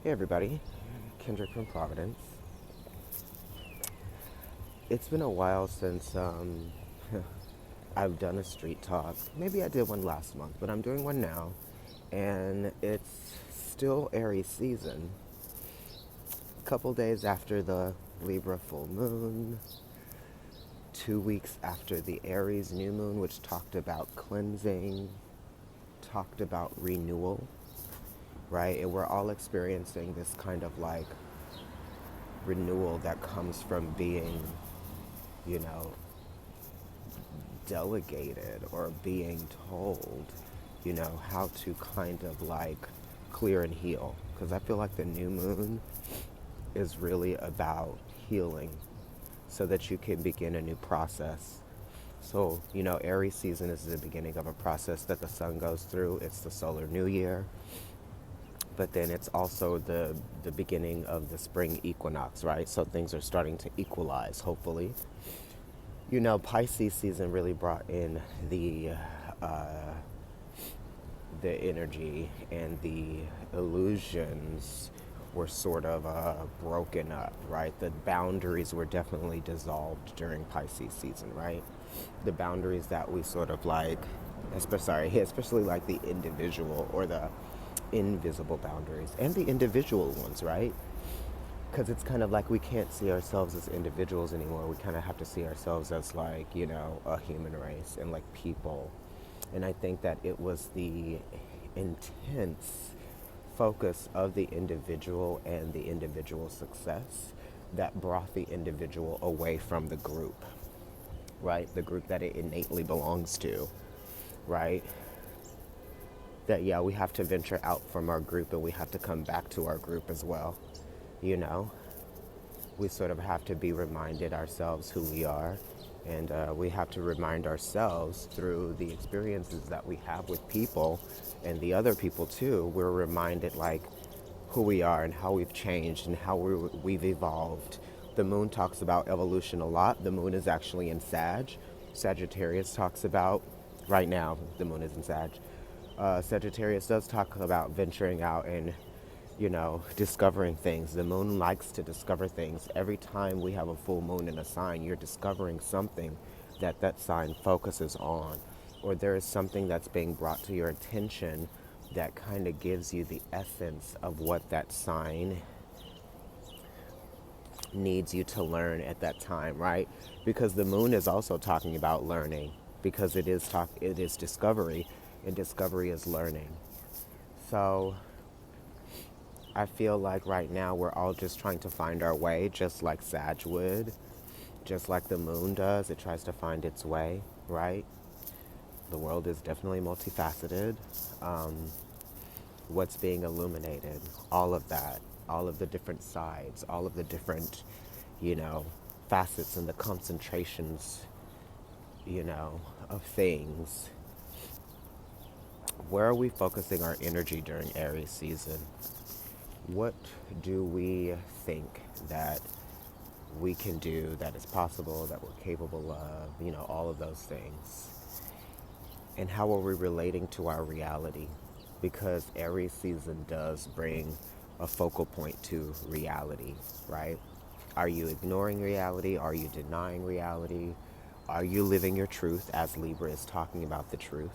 Hey everybody, Kendrick from Providence. It's been a while since I've done a street talk. Maybe I did one last month, but I'm doing one now, and it's still Aries season. A couple days after the Libra full moon, 2 weeks after the Aries new moon, which talked about cleansing, talked about renewal, right? And we're all experiencing this kind of like renewal that comes from being, you know, delegated or being told, how to kind of like clear and heal. Because I feel like the new moon is really about healing so that you can begin a new process. So, Aries season is the beginning of a process that the sun goes through. It's the solar new year, but then it's also the beginning of the spring equinox, right? So things are starting to equalize, hopefully. Pisces season really brought in uh, the energy, and the illusions were sort of broken up, right? The boundaries were definitely dissolved during Pisces season, right? The boundaries that we sort of like, especially like the individual or the invisible boundaries and the individual ones, right? Because it's kind of like we can't see ourselves as individuals anymore. We kind of have to see ourselves as like, a human race and like people. And I think that it was the intense focus of the individual and the individual success that brought the individual away from the group, right? The group that it innately belongs to, right? That, yeah, we have to venture out from our group and we have to come back to our group as well, you know? We sort of have to be reminded ourselves who we are, and we have to remind ourselves through the experiences that we have with people and the other people too. We're reminded like who we are and how we've changed and how we've evolved. The moon talks about evolution a lot. The moon is actually in Sagittarius talks about, right now the moon is in Sagittarius does talk about venturing out and discovering things. The moon likes to discover things. Every time we have a full moon in a sign, you're discovering something that sign focuses on, or there is something that's being brought to your attention that kind of gives you the essence of what that sign needs you to learn at that time, right? Because the moon is also talking about learning, because it is discovery, and discovery is learning. So I feel like right now we're all just trying to find our way, just like Sag would, just like the moon does. It tries to find its way, right? The world is definitely multifaceted. What's being illuminated, all of that, all of the different sides, all of the different, you know, facets and the concentrations, of things. Where are we focusing our energy during Aries season? What do we think that we can do, that is possible, that we're capable of, all of those things? And how are we relating to our reality? Because Aries season does bring a focal point to reality, right? Are you ignoring reality? Are you denying reality? Are you living your truth, as Libra is talking about the truth,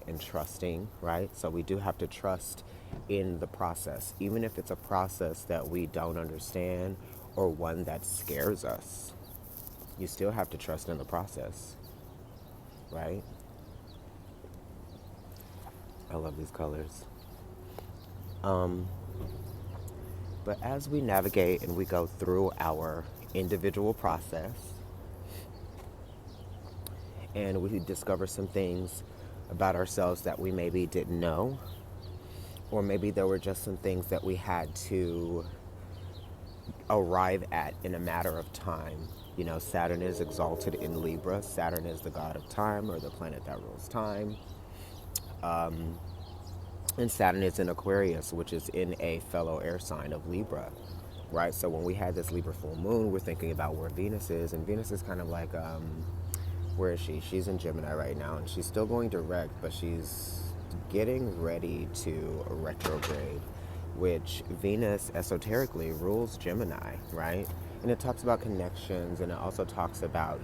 and trusting, right? So we do have to trust in the process, even if it's a process that we don't understand or one that scares us. You still have to trust in the process, right? I love these colors. Um, but as we navigate and we go through our individual process and we discover some things about ourselves that we maybe didn't know, or maybe there were just some things that we had to arrive at in a matter of time. Saturn is exalted in Libra. Saturn is the god of time, or the planet that rules time. And Saturn is in Aquarius, which is in a fellow air sign of Libra, right? So when we had this Libra full moon, we're thinking about where Venus is, and Venus is kind of like, where is she? She's in Gemini right now, and she's still going direct, but she's getting ready to retrograde. which Venus esoterically rules Gemini, right? And it talks about connections, and it also talks about,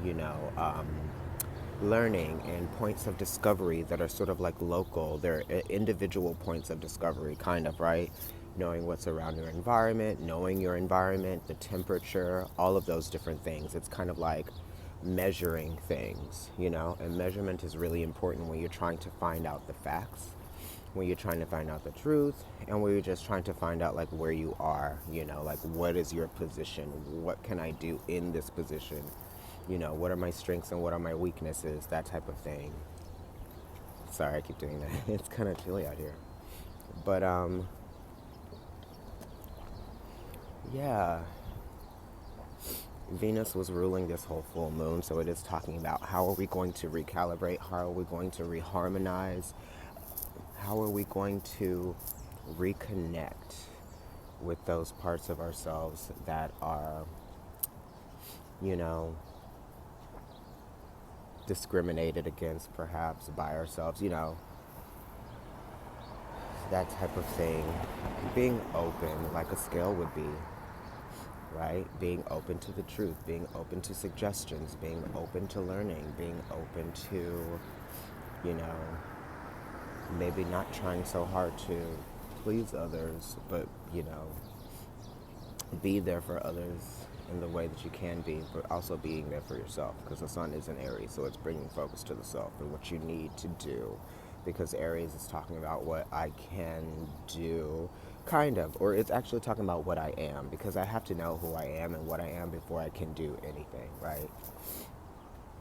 learning and points of discovery that are sort of like local. They're individual points of discovery, kind of, right? Knowing what's around knowing your environment, the temperature, all of those different things. It's kind of like measuring things, and measurement is really important when you're trying to find out the facts, when you're trying to find out the truth, and when you're just trying to find out like where you are, like what is your position, what can I do in this position, what are my strengths and what are my weaknesses, that type of thing. Sorry, I keep doing that. It's kind of chilly out here. But yeah, Venus was ruling this whole full moon, so it is talking about how are we going to recalibrate, how are we going to reharmonize, how are we going to reconnect with those parts of ourselves that are, discriminated against perhaps by ourselves, that type of thing. Being open, like a scale would be, right? Being open to the truth, being open to suggestions, being open to learning, being open to, you know, maybe not trying so hard to please others, but, be there for others in the way that you can be, but also being there for yourself, because the sun is in Aries, so it's bringing focus to the self and what you need to do, because Aries is talking about what I can do, kind of, or it's actually talking about what I am, because I have to know who I am and what I am before I can do anything, right?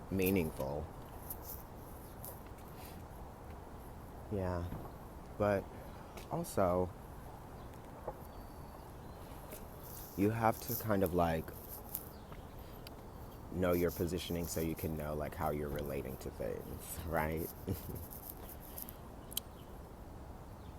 Meaningful. Yeah, but also you have to kind of like know your positioning so you can know like how you're relating to things, right?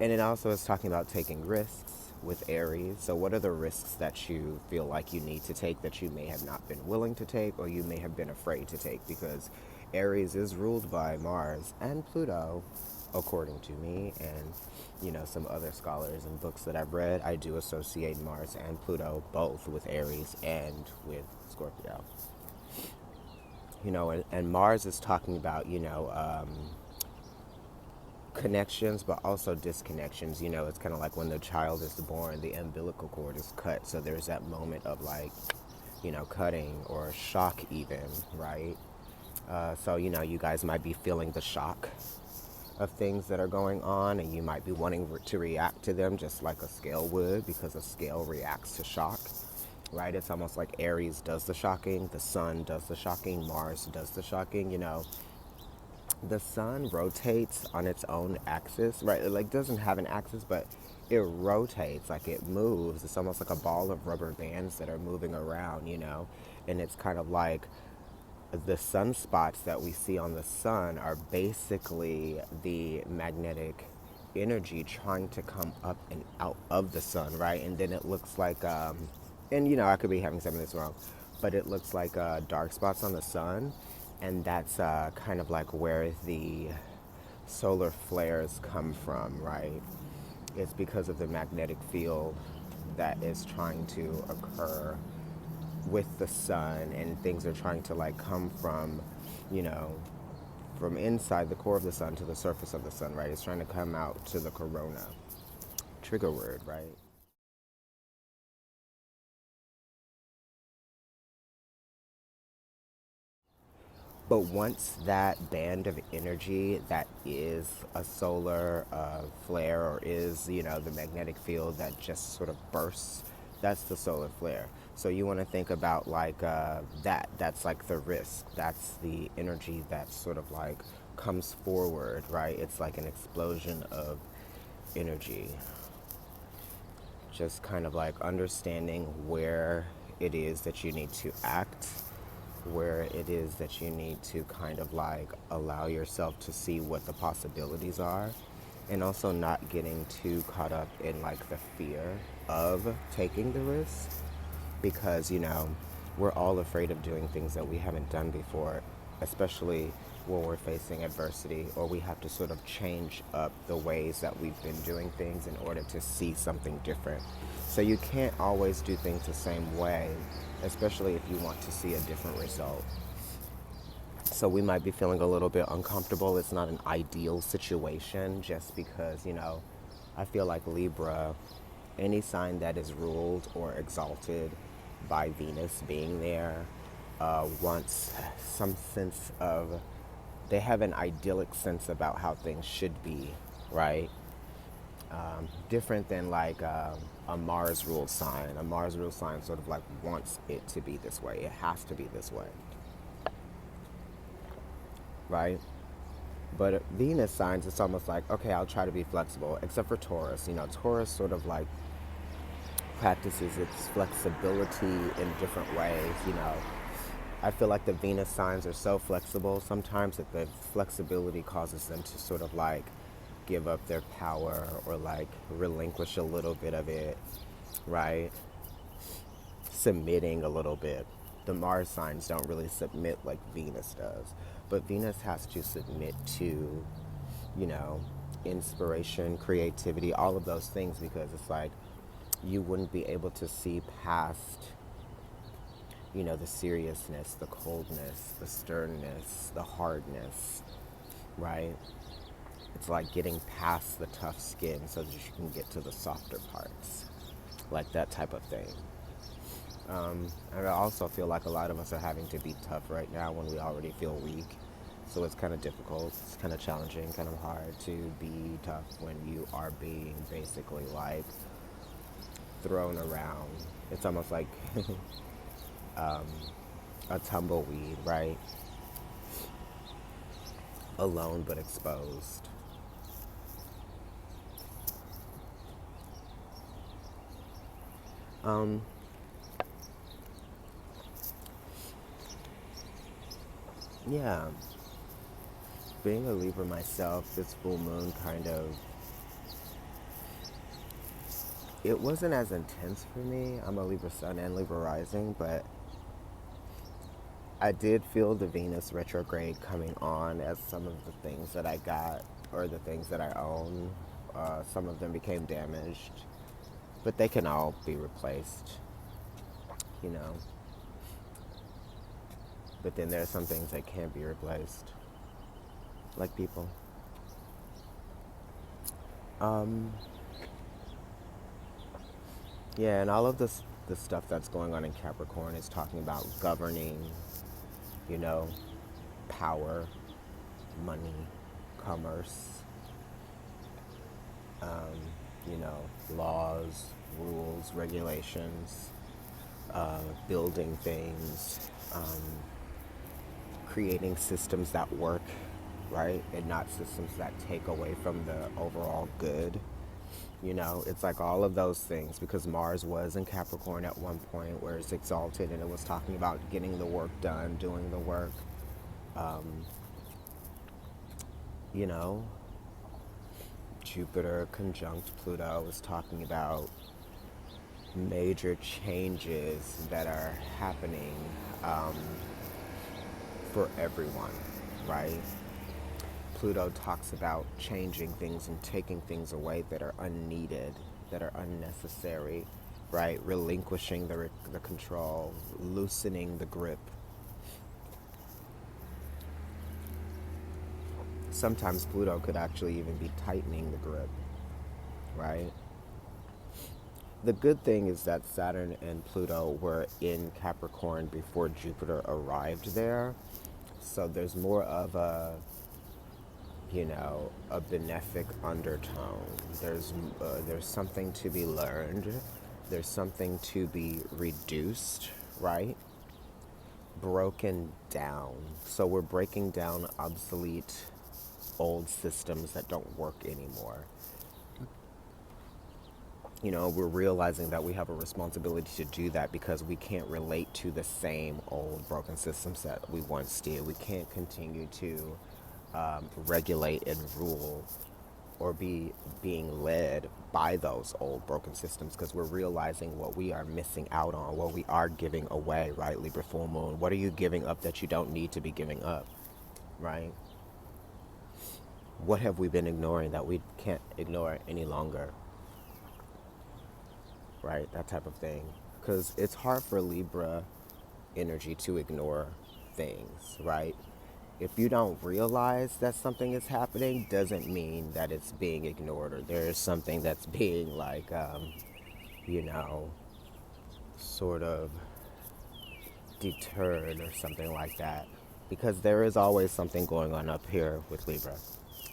And it also is talking about taking risks with Aries. So what are the risks that you feel like you need to take that you may have not been willing to take, or you may have been afraid to take? Because Aries is ruled by Mars and Pluto, according to me, and some other scholars and books that I've read. I do associate Mars and Pluto both with Aries and with Scorpio. And Mars is talking about connections, but also disconnections. It's kind of like when the child is born, the umbilical cord is cut, so there's that moment of like cutting or shock even, right? So you guys might be feeling the shock of things that are going on, and you might be wanting to react to them just like a scale would, because a scale reacts to shock, right? It's almost like Aries does the shocking, the sun does the shocking, Mars does the shocking. The sun rotates on its own axis, right? It like doesn't have an axis, but it rotates, like it moves. It's almost like a ball of rubber bands that are moving around, and it's kind of like the sunspots that we see on the sun are basically the magnetic energy trying to come up and out of the sun, right? And then it looks like, and I could be having some of this wrong, but it looks like dark spots on the sun, and that's kind of like where the solar flares come from, right? It's because of the magnetic field that is trying to occur with the sun, and things are trying to like come from, from inside the core of the sun to the surface of the sun, right? It's trying to come out to the corona. Trigger word, right? But once that band of energy that is a solar flare, or is, the magnetic field that just sort of bursts, that's the solar flare. So you want to think about like that's like the risk. That's the energy that sort of like comes forward, right? It's like an explosion of energy. Just kind of like understanding where it is that you need to act, where it is that you need to kind of like allow yourself to see what the possibilities are, and also not getting too caught up in like the fear of taking the risk, because we're all afraid of doing things that we haven't done before, especially when we're facing adversity, or we have to sort of change up the ways that we've been doing things in order to see something different. So you can't always do things the same way, especially if you want to see a different result. So we might be feeling a little bit uncomfortable. It's not an ideal situation just because, I feel like Libra, any sign that is ruled or exalted by Venus being there, wants some sense of, they have an idyllic sense about how things should be, right? Different than like a Mars ruled sign. A Mars ruled sign sort of like wants it to be this way. It has to be this way, right? But Venus signs, it's almost like, okay, I'll try to be flexible, except for Taurus. Taurus sort of like practices its flexibility in different ways. I feel like the Venus signs are so flexible sometimes that the flexibility causes them to sort of like give up their power or like relinquish a little bit of it, right? Submitting a little bit. The Mars signs don't really submit like Venus does, but Venus has to submit to, inspiration, creativity, all of those things, because it's like you wouldn't be able to see past, the seriousness, the coldness, the sternness, the hardness, right? It's like getting past the tough skin so that you can get to the softer parts, like that type of thing. And I also feel like a lot of us are having to be tough right now when we already feel weak. So it's kind of difficult, it's kind of challenging, kind of hard to be tough when you are being basically like thrown around. It's almost like a tumbleweed, right? Alone but exposed. Yeah, being a Libra myself, this full moon it wasn't as intense for me. I'm a Libra sun and Libra rising, but I did feel the Venus retrograde coming on as some of the things that I got or the things that I own. Some of them became damaged, but they can all be replaced, you know. But then there are some things that can't be replaced, like people. Yeah, and all of the stuff that's going on in Capricorn is talking about governing, you know, power, money, commerce, you know, laws, rules, regulations, building things, creating systems that work, right? And not systems that take away from the overall good. You know, it's like all of those things, because Mars was in Capricorn at one point where it's exalted and it was talking about getting the work done, doing the work. You know, Jupiter conjunct Pluto was talking about major changes that are happening for everyone, right? Pluto talks about changing things and taking things away that are unneeded, that are unnecessary, right? Relinquishing the control, loosening the grip. Sometimes Pluto could actually even be tightening the grip, right? The good thing is that Saturn and Pluto were in Capricorn before Jupiter arrived there. So there's more of a, you know, a benefic undertone. There's something to be learned. There's something to be reduced, right? Broken down. So we're breaking down obsolete old systems that don't work anymore. You know, we're realizing that we have a responsibility to do that because we can't relate to the same old broken systems that we once did. We can't continue to regulate and rule or be being led by those old broken systems, because we're realizing what we are missing out on, what we are giving away, right? Libra full moon. What are you giving up that you don't need to be giving up? right? What have we been ignoring that we can't ignore any longer, right? That type of thing. Because it's hard for Libra energy to ignore things, right? If you don't realize that something is happening, doesn't mean that it's being ignored or there is something that's being like, you know, sort of deterred or something like that. Because there is always something going on up here with Libra.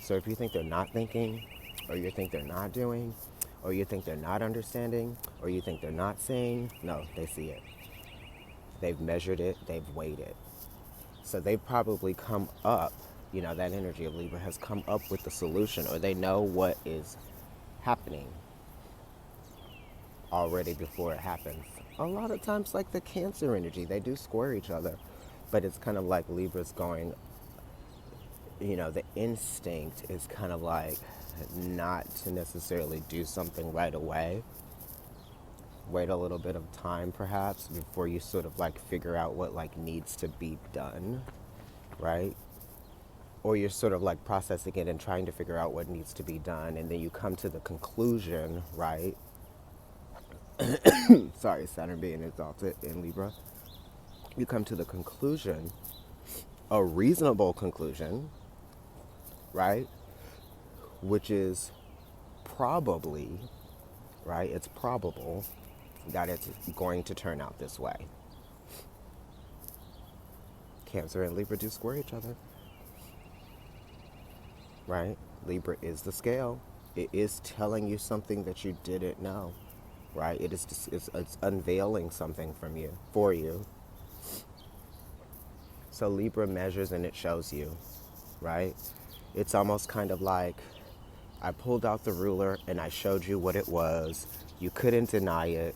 So if you think they're not thinking, or you think they're not doing, or you think they're not understanding, or you think they're not seeing, no, they see it. They've measured it, they've weighed it. So they've probably come up, you know, that energy of Libra has come up with the solution, or they know what is happening already before it happens. A lot of times, like the Cancer energy, they do square each other, but it's kind of like Libra's going, you know, the instinct is kind of like not to necessarily do something right away. Wait a little bit of time perhaps before you sort of like figure out what like needs to be done, right? Or you're sort of like processing it and trying to figure out what needs to be done, and then you come to the conclusion, right? Sorry, Saturn being exalted in Libra. You come to the conclusion, a reasonable conclusion, right? Which is probably, right? It's probable that it's going to turn out this way. Cancer and Libra do square each other, right? Libra is the scale. It is telling you something that you didn't know, right? It's unveiling something for you. So Libra measures and it shows you, right? It's almost kind of like I pulled out the ruler and I showed you what it was. You couldn't deny it,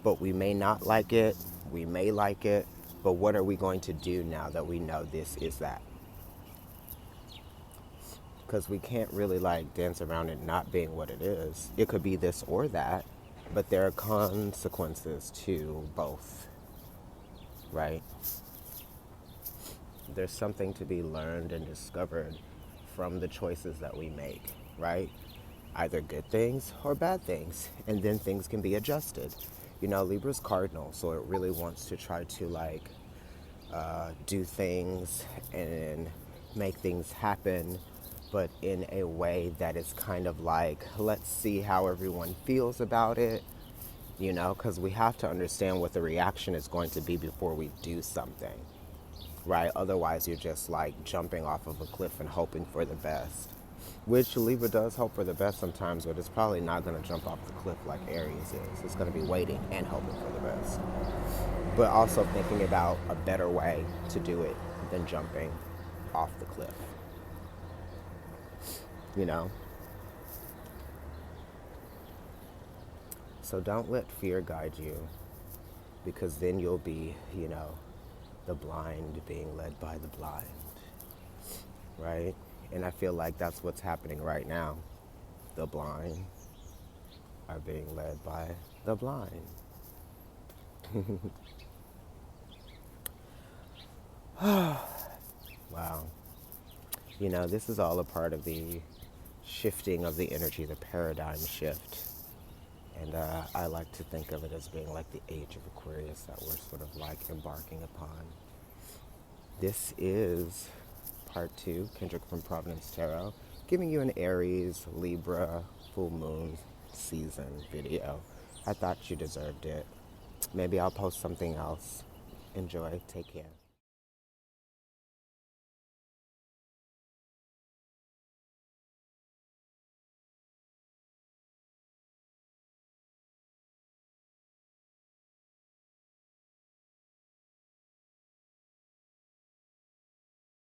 but we may not like it. We may like it, but what are we going to do now that we know this is that? Because we can't really like dance around it not being what it is. It could be this or that, but there are consequences to both, right? There's something to be learned and discovered from the choices that we make, right? Either good things or bad things, and then things can be adjusted. You know, Libra's cardinal, so it really wants to try to like do things and make things happen, but in a way that is kind of like, let's see how everyone feels about it, you know, because we have to understand what the reaction is going to be before we do something, right? Otherwise, you're just like jumping off of a cliff and hoping for the best, which Libra does hope for the best sometimes, but it's probably not going to jump off the cliff like Aries is. It's going to be waiting and hoping for the best, but also thinking about a better way to do it than jumping off the cliff, you know? So don't let fear guide you, because then you'll be, you know, the blind being led by the blind, right? And I feel like that's what's happening right now. The blind are being led by the blind. Wow. You know, this is all a part of the shifting of the energy, the paradigm shift. And I like to think of it as being like the age of Aquarius that we're sort of like embarking upon. This is part 2, Kendrick from Providence Tarot, giving you an Aries, Libra, full moon season video. I thought you deserved it. Maybe I'll post something else. Enjoy. Take care.